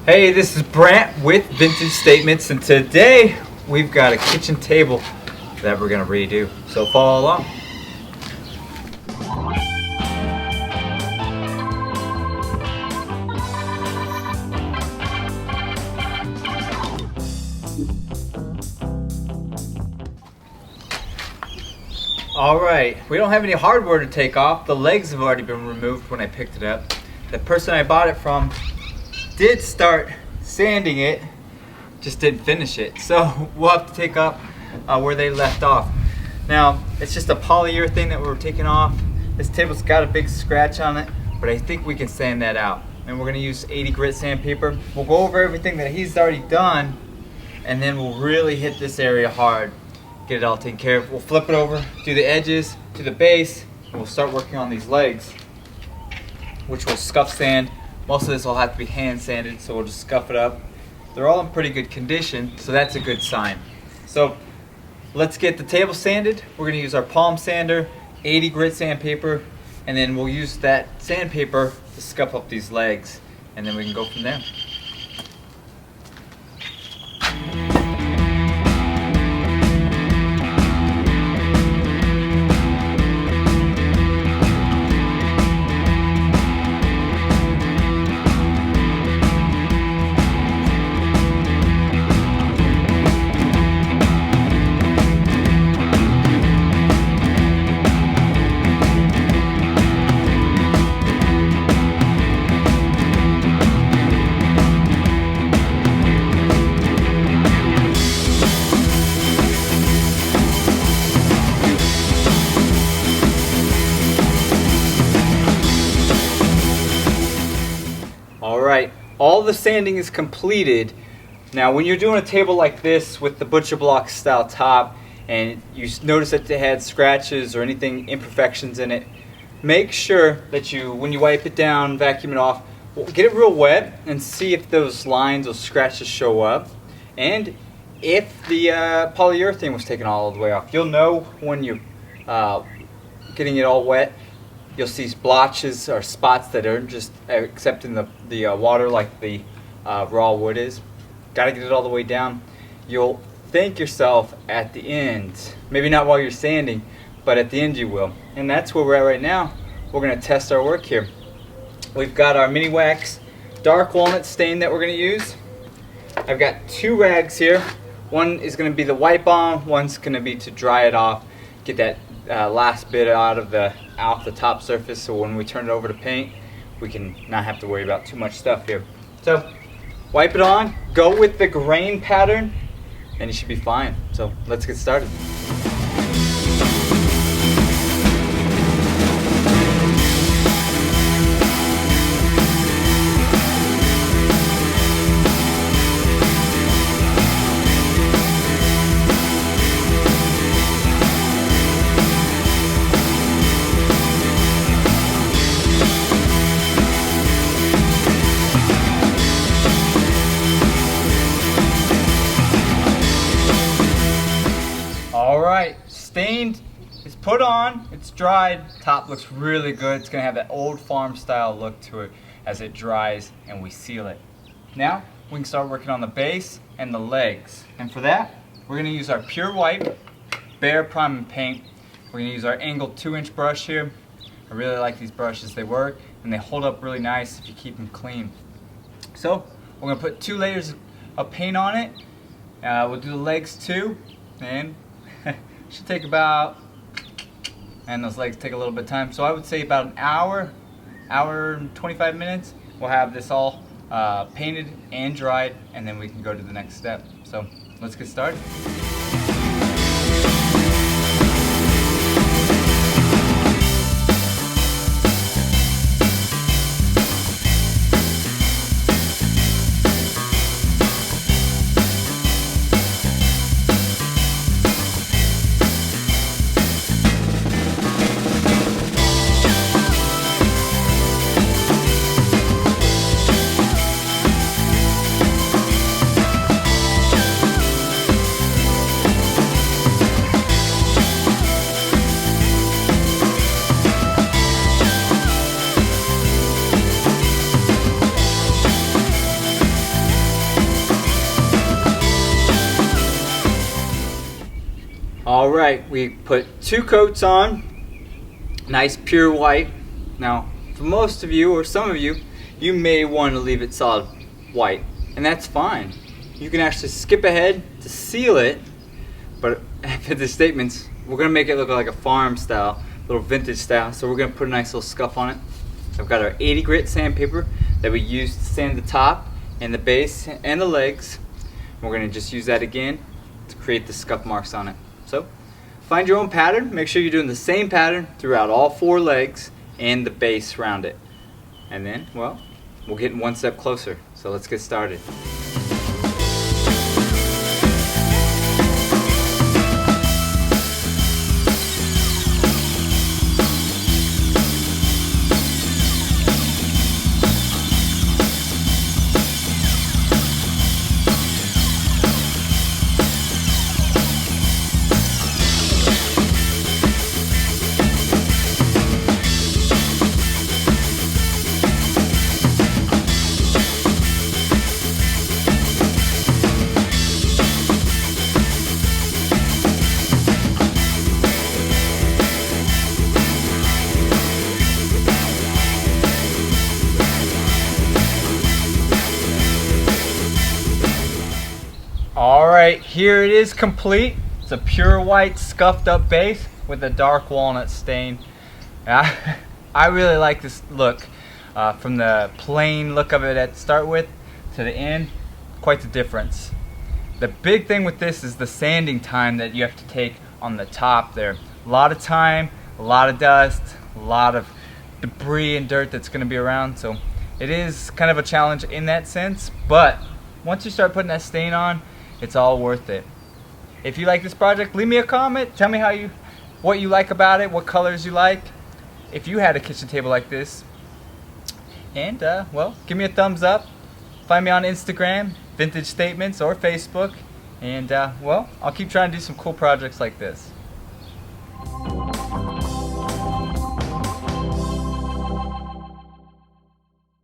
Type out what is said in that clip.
Hey, this is Brant with Vintage Statements, and today we've got a kitchen table that we're going to redo. So follow along. Alright, we don't have any hardware to take off. The legs have already been removed when I picked it up. The person I bought it from did start sanding it, just didn't finish it. So we'll have to take up where they left off. Now, it's just a polyurethane that we're taking off. This table's got a big scratch on it, but I think we can sand that out. And we're gonna use 80 grit sandpaper. We'll go over everything that he's already done, and then we'll really hit this area hard. Get it all taken care of. We'll flip it over, do the edges, to the base, and we'll start working on these legs, which will scuff sand. Most of this will have to be hand sanded, so we'll just scuff it up. They're all in pretty good condition, so that's a good sign. So let's get the table sanded. We're gonna use our palm sander, 80 grit sandpaper, and then we'll use that sandpaper to scuff up these legs, and then we can go from there. Alright, all the sanding is completed. Now when you're doing a table like this with the butcher block style top and you notice that it had scratches or anything, imperfections in it, make sure that you, when you wipe it down, vacuum it off, get it real wet and see if those lines, those scratches show up, and if the polyurethane was taken all the way off. You'll know when you're getting it all wet. You'll see blotches or spots that aren't just accepting the water like the raw wood is. Got to get it all the way down. You'll thank yourself at the end. Maybe not while you're sanding, but at the end you will. And that's where we're at right now. We're going to test our work here. We've got our MiniWax dark walnut stain that we're going to use. I've got two rags here. One is going to be the wipe on, one's going to be to dry it off, get that last bit off the top surface, so when we turn it over to paint we can not have to worry about too much stuff here. So wipe it on, go with the grain pattern, and you should be fine. So let's get started. Alright, stained is put on, it's dried, top looks really good. It's going to have that old farm style look to it as it dries and we seal it. Now we can start working on the base and the legs. And for that, we're going to use our pure white Behr prime and paint. We're going to use our angled 2-inch brush here. I really like these brushes, they work and they hold up really nice if you keep them clean. So we're going to put 2 layers of paint on it. We'll do the legs too, and should take about, and those legs take a little bit of time, so I would say about an hour and 25 minutes. We'll have this all painted and dried, and then we can go to the next step. So let's get started. Alright, we put 2 coats on, nice pure white. Now, for most of you, or some of you, you may want to leave it solid white, and that's fine. You can actually skip ahead to seal it, but for the statements, we're going to make it look like a farm style, little vintage style, so we're going to put a nice little scuff on it. So I've got our 80 grit sandpaper that we used to sand the top and the base and the legs. We're going to just use that again to create the scuff marks on it. So find your own pattern. Make sure you're doing the same pattern throughout all 4 legs and the base around it. And then, well, we'll get one step closer. So let's get started. Alright, here it is complete. It's a pure white scuffed up base with a dark walnut stain. I really like this look. From the plain look of it at start with to the end, quite the difference. The big thing with this is the sanding time that you have to take on the top there. A lot of time, a lot of dust, a lot of debris and dirt that's going to be around, so it is kind of a challenge in that sense, but once you start putting that stain on, it's all worth it. If you like this project, leave me a comment. Tell me what you like about it, what colors you like. If you had a kitchen table like this. And, well, give me a thumbs up. Find me on Instagram, Vintage Statements, or Facebook. And, well, I'll keep trying to do some cool projects like this.